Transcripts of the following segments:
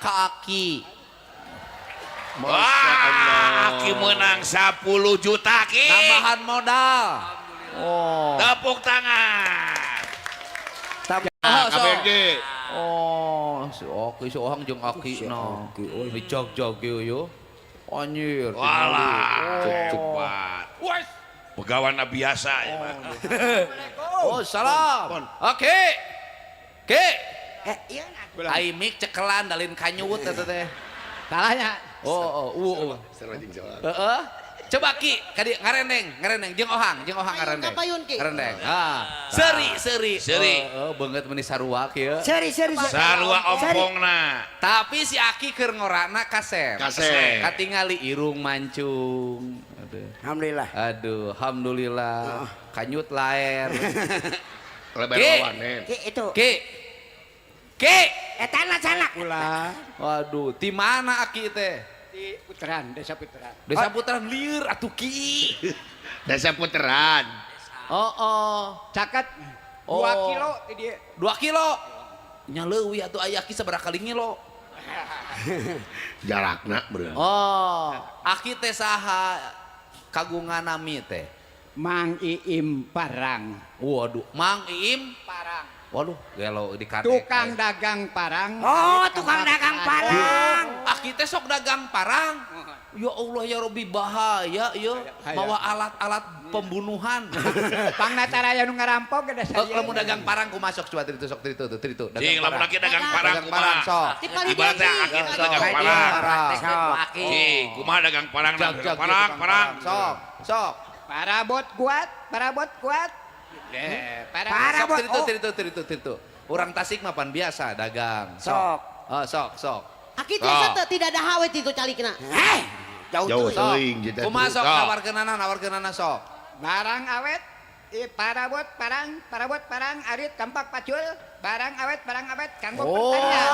ka Aki. Wah, Aki menang 10 juta Ki. Tambahan modal. Oh. Tepuk tangan. KBG. Oh, si Aki si Ohang jeung Aki na. Dijog-jog yo. Anjir. Walah, cepat. Pegawana biasa ya, Pak. Oh, salam. Oke. Ke. Iya Ai mik cekelan dalin kanyut eta teh. salahnya. Oh. Heeh. Coba Ki, kadi ngarendeng jeung Ohang ngarendeng. Kapayun, Ki. Ngarendeng. Seri. Heeh, beungeut meuni sarua kieu. Seri. Sarua ompongna. Tapi si Aki keur ngorana kasep. Kasep. Katingali irung mancung. Alhamdulillah. Aduh, alhamdulillah. Kanyut laer. Lebar Ki. lawanen. Itu. Ki. Etana salak. Ulah. Waduh, di mana Aki teh? Di Puteran, Desa Puteran. Desa Puteran lieur atuh Ki. Desa Puteran. Oh. Caket 2 Oh. kilo di dia. 2 kilo. Nya leuwih atuh aya Ki sabaraha kali ngilo. Jarakna bro. Oh, Aki teh saha kagungan nami teh? Mang Iim Parang. Waduh, Mang Iim. Parang. Waduh, gelo di KTP. Tukang dagang parang. Oh, tukang dagang parang. Aki teh sok dagang parang. Ya Allah ya Robbi bahaya ya. Bawa alat-alat pembunuhan. Pangnatara aya nu ngarampok ge desa. Lamun dagang parang ku masuk coba tritu sok tritu. Cing, lamun laki dagang parang kumaha? sok. Ibaratnya Aki teh dagang parang. Cing, kumaha dagang parang? Sok. Parabot kuat. Sok tritu. Urang Tasik mah pan biasa dagang. Sok. Oh, sok. Aki tiasa teu tidak ada hawet itu calikna. Jauh teuing jeung Kumaha sok nawarkeunana sok. Barang awet parabot parang arit kampak pacul barang awet kanggo pertanian.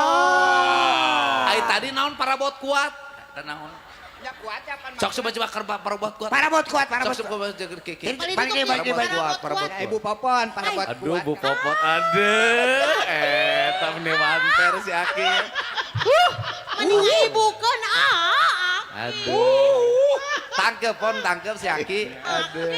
Ai tadi naon parabot kuat? Naon? Ya kuat ya pan. Sok coba parabot kuat. Parabot kuat. Sok coba Parabot kuat. Ibu Popon parabot kuat. Aduh, Bu Popot aduh. Eta meni manter si Aki. Mending ibukeun Aduh. Tangkep si Aki. Aduh.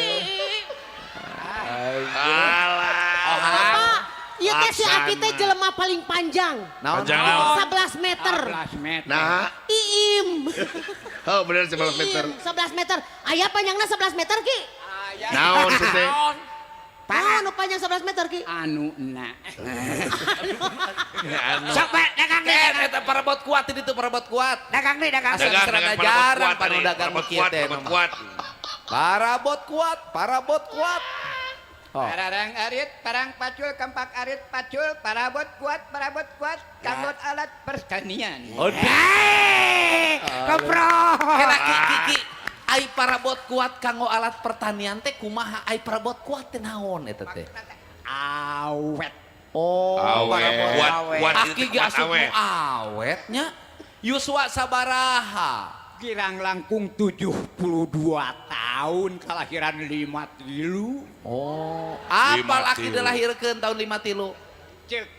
Alah. Ieu teh si Aki teh jelema paling panjang. Naon? Panjang naon? 11 meter. 11 meter. Nah, Iim. oh bener 11 meter. 11 meter. Aya panjangna 11 meter Ki. Naon sih teh? Anu panjang 11 meter Ki. Anu na. Sok bae dagang deh. Eta parabot kuat itu parabot kuat. Dagang Dagang jarang parabot panu dagang kieu teh. Parabot kuat. Oh. Parang arit, parang pacul, kampak arit, pacul, parabot kuat, kanggo alat pertanian. Kopro. Kena Ki. Ai parabot kuat kanggo alat pertanian teh kumaha ai parabot kuat teh naon eta teh? Awet. Oh, Awet. Kuat Aki ge asup nu awetnya. Yuswa sabaraha? Girang langkung 72 tahun, kelahiran 53. Oh, apal Aki 53. dilahirkeun tahun 53? Cek.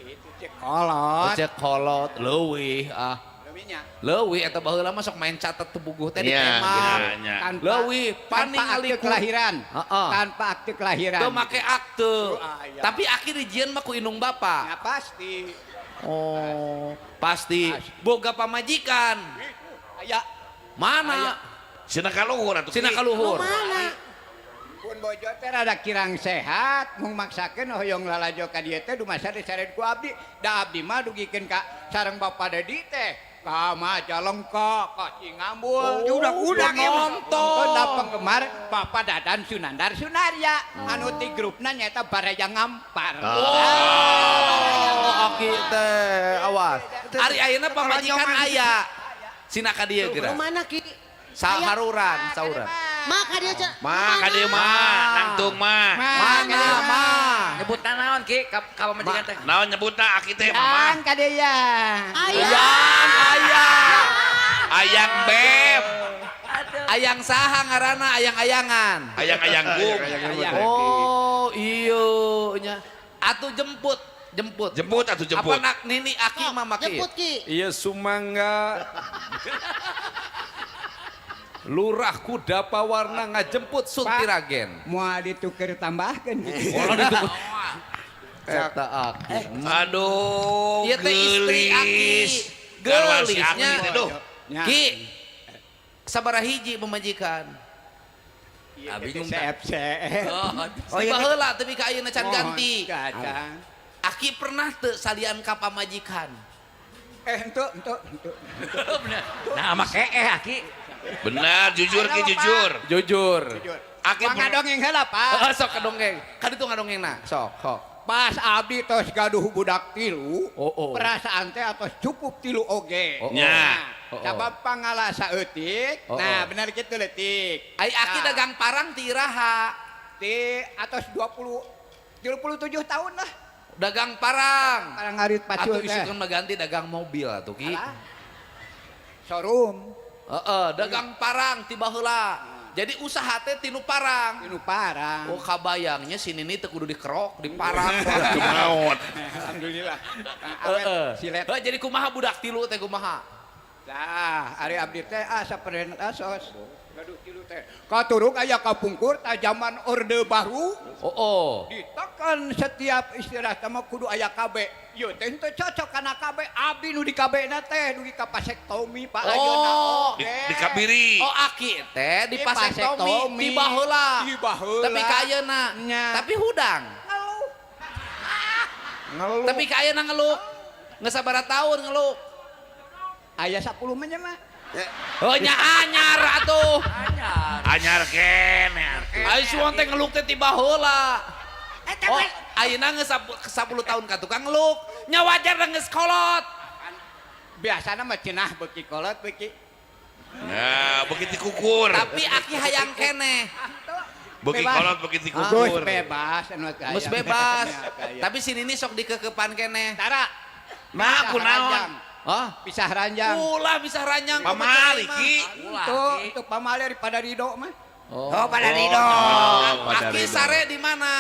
Itu cek kolot. Cek kolot leuwih Leuwihnya. leuwih eta baheula mah sok main catet teu buguh teh di Iya, emang. iya. Leuwih pan tanpa ningali akte kelahiran. Heeh. Tanpa akte kelahiran. Teu make akte. iya. Tapi Aki dijieun mah ku indung bapa. Ya pasti. Oh, pasti boga pamajikan. Aya. Mana? Sina kaluhur atuh. Sina kaluhur. Mana? Pun bojo teh rada kirang sehat, mung maksakeun hoyong lalajo ka dieu teh dumasa disareun ku abdi. Da abdi mah dugikeun ka sareng bapa Dedi teh. Ka Majalengka, ka Cingambul. Udah nonton. Da penggemar Bapak Dadan Sunandar Sunarya. Anu ti grupna nyaeta Baraya Ngampar. Oh, Aki teh awas. Ari ayeuna pamajikan aya. Sina ka dieu geura. Mana Ki? Saharuran, sauran. Maka dia Mah ka dieu mah, nangtung mah. Mana mah? Nyebutna naon Ki ka pamajikan teh? Naon nyebutna Aki teh mah? Yang kadeya. Ayang beb. Ayang saha ngaranna ayang-ayangan. Ayang-ayang gum. Oh, iya nya. Atuh jemput Jemput. Jemput atau Apa jemput? nak nini aki Sok, mama ki? jemput ki. Iya sumangga. Lurah Kudapa Warna ngajemput Sultiragen. Moal ditukar tambahkeun. Oh, ditunggu. Eta aki. Aduh, Ieu teh istri aki. Garwan si Aki Gelisnya. teh, duh. Nya. Ki. Sabaraha hiji pemajikan? Bingung CFC. Oh, iya baheula tapi ka ayeuna can ganti. Kacang. Aki pernah teu salian ka pamajikan? Ento. Nah, make aki. Benar, jujur ki jujur. Jujur. Aki Wah ngadongeng heula, Pak. Sok kadongeng. Kan itu ngadongengna. Sok. Pas abdi tos gaduh budak tilu, Oh. perasaan teh atos cukup tilu oge. Oh. Nya. Sabab pangala saeutik, Oh. nah benar kitu leutik. Ai aki Nah, dagang parang ti iraha. Ti atos 27 tahun lah. Dagang parang. Parang ngarit Atuh pacul teh. isukeun mah ganti dagang mobil atuh ki. Alah. Showroom, Dagang parang ti baheula. Jadi usaha teh tinu parang. inu parang. Oh kabayangnya si Nini teu kudu dikerok, diparang. Kumaot. Alhamdulillah. Awet silet. Jadi kumaha budak tilu teh kumaha? Nah, ari abdi teh saperena asos. Gaduh tilu teh. Katuruk aya kapungkur tajaman orde baru. Oh. Ditekan setiap istirahat mah kudu aya KB. Yo teh teu cocok kana KB. Abdi nu di KB-na teh dugi ka vasektomi Pak ayeuna Oh. oge. Di kabiri. Oh aki teh di Di vasektomi vasektomi. di baheula. Di baheula. Tapi ka ayeuna. Nya. Tapi hudang. Ngeluh. Tapi ka ayeuna ngeluk. Geus sabaraha taun ngeluk. Aya 10 mah nya mah. Oh nya anyar atuh. Anyar kene. Ai suon teh ngeluk teh ti baheula. Oh, ayeuna geus 10 tahun ka tukang ngeluk. Nya wajar da geus kolot. Biasana mah cenah beuki kolot beuki. Nah, begitu kukur. Tapi aki hayang keneh. Beki Bebas. kolot begitu Gus kukur. bebas anu kaya. Mus bebas. Kaya. Tapi si Nini sok dikekepan keneh. Tara. Nah, Pisah kunaon? ranjang. Oh, Pisah ranjang. ulah bisa ranjang Pamali ki. Itu pamali daripada Rido mah. Oh, pada Rido. Aki sare di mana?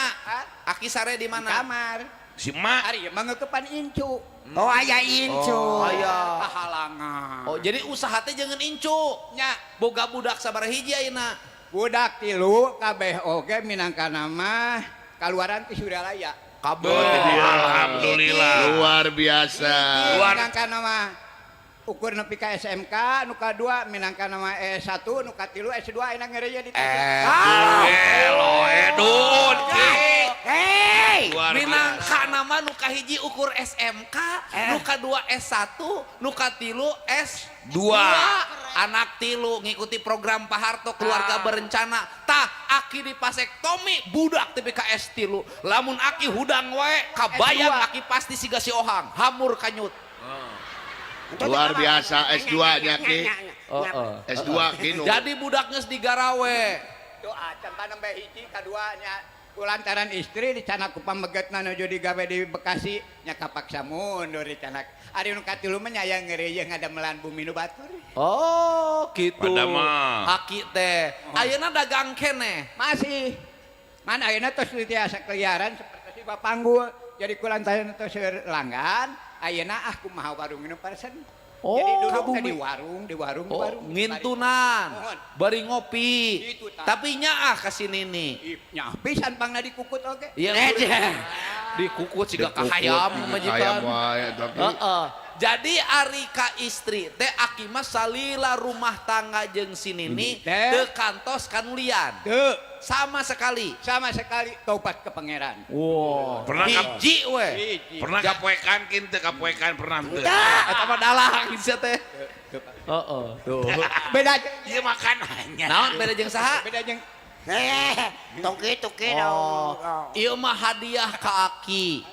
Aki sare di mana? Kamar. Si Mak. Ari mah ngeukepan incu. Oh, aya incu. Oh, aya. Halangan. Oh, jadi usaha teh jangan incu. Nya Boga budak sabaraha hiji ayeuna? budak tilu kabeh oge minangkana mah kaluaran ti Suralaya. Kabeh. Alhamdulillah. Luar biasa. Luar- Minangkana mah ukur nepi ka SMK, nu kadua minangkana mah S1, nu katilu S2 ayeuna ngeureuje di Elo edun ki. Hei. Luar biasa. Minangkana mah nu kahiji ukur SMK, nu kadua S1, nu katilu S2. Anak tilu ngikuti program Pak Harto keluarga berencana. Tah aki di vasektomi budak tapi ka S3. Lamun aki hudang wae kabayang S2. aki pasti siga si Ohang, hamur kanyut. Luar biasa S2-nya ki. S2 kinu. Jadi budak geus digarawe. Tuh acan panang bae hiji kadua nya kulantaran istri dicana ku pamegetna nuju digawe di Bekasi nya kapaksa mundur dicana. Ari nu katilu mah nya aya ngeureuje ngadamelan bumi nu batur. Oh, gitu. Pada mah. Aki teh. Ayeuna dagang keneh. Masih. Man ayeuna tos tiasa keliaran seperti si Bapanggul. Jadi kulantaran tos langgan, ayeuna kumaha warung nu parsen. Oh, Jadi duduk teh kabumi. di warung. Oh, ngintunan. Bari ngopi. Itu, Tah. Tapi nyaah ka si Nini. Nya pisan pangna dikukut oge. Iya, dikukut siga ka hayam Hayam majikan. wae tapi. Jadi ari ka istri teh aki mah salila rumah tangga jeung si Nini Teh. teu kantos kanulian. Teu Sama sekali. sama sekali tobat ke pangeran. Wow. Pernah hiji we. Hiji. Pernah kapoekan kinte kapoekan pernah teu. Eta mah dalang bisa teh. Heeh. Tuh. Beda jeung Ieu makanannya. Naon beda jeung saha? beda jeung Tuki Oh, ieu mah hadiah ka aki.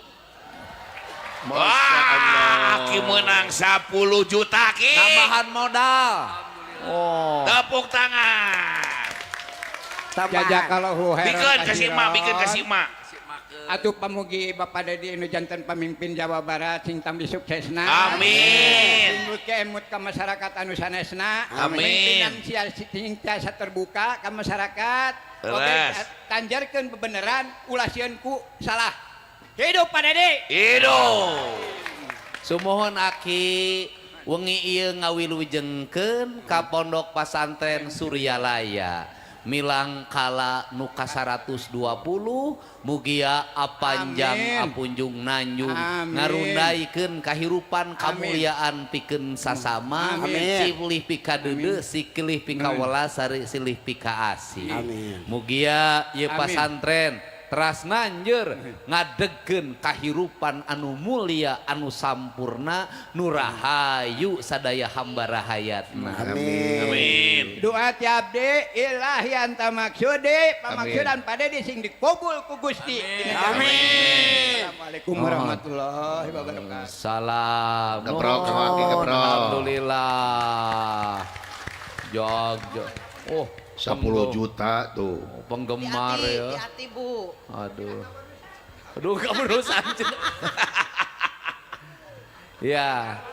Wah, Aki menang 10 juta ki. Tambahan modal. Oh. Tepuk tangan. jajak kalau huher. Bikin ke si Mak, bikin ke si Mak. Atuh pamugi Bapak Dedi nu janten pamimpin Jawa Barat sing tambi suksesna. Amin. Sing muke emut ka masyarakat anu sanesna. Amin. Finansial sing tiasa terbuka ka masyarakat. Leres. Tanjarkeun bebeneran ulah sieun ku salah. Hidup Pak Dedi. Hidup. Sumohon aki wengi ieu ngawilujengkeun ka pondok pasantren Suryalaya. Milang kala nu ka 120 mugia apanjang Amin. apunjung nanjung Amin. ngarundaikeun kahirupan kamuliaan pikeun sasama Amin. silih pika deudeuk sikilih pika welas sari silih pika asih. Amin. Mugia ieu Amin. pasantren teras nanjeur ngadegkeun kahirupan anu mulia anu sampurna nu rahayu sadaya hamba rahayatna. Amin. Doa ti abdi ilahi anta maksudi pamaksudan Pak Dedi sing dikabul ku Gusti. Amin. Assalamualaikum warahmatullahi wabarakatuh. Salam. Keprok, kaki keprok. Alhamdulillah. Jog. Oh, 10 juta tuh. penggemar ya. Hati-hati Bu. Aduh. Aduh, kamu dosa. Ya.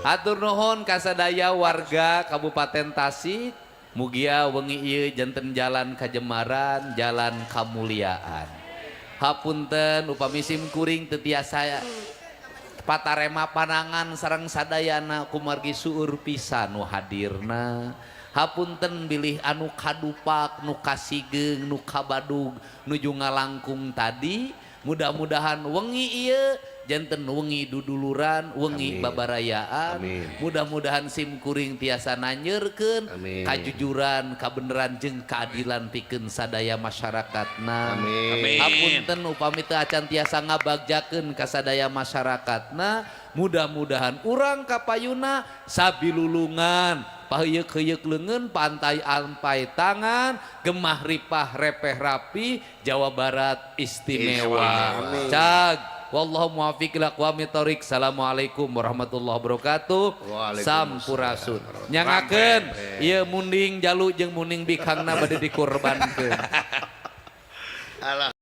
Atur nuhun kasadaya warga Kabupaten Tasik. Mugia wengi ieu janten jalan kajemaran, jalan kamuliaan. Hapunten upami sim kuring teu tiasa patarema panangan sareng sadayana kumargi sueur pisan nu hadirna. Hapunten bilih anu kadupak, nu kasigeng, nu kabadug, nuju ngalangkung tadi. Mudah-mudahan wengi ieu janten wengi duduluran, wengi Amin. babarayaan. Amin. Mudah-mudahan sim kuring tiasa nanyeurkeun Amin. kajujuran, kabeneran jeung keadilan pikeun sadaya masyarakatna. Amin. Hapunten upami teu acan tiasa ngabagjakeun ka sadaya masyarakatna. Mudah-mudahan urang kapayuna sabilulungan paheyeuk-heyeuk leungeun pantai ampai tangan gemah ripah repeh rapi Jawa Barat istimewa. Amin. Cag wallahu muwaffiq ila aqwamit thoriq. Assalamualaikum warahmatullahi wabarakatuh. Waalaikumsalam. Sampurasun. Nyangakeun ieu munding jalu jeung munding bikangna bade dikurbankeun. Alah.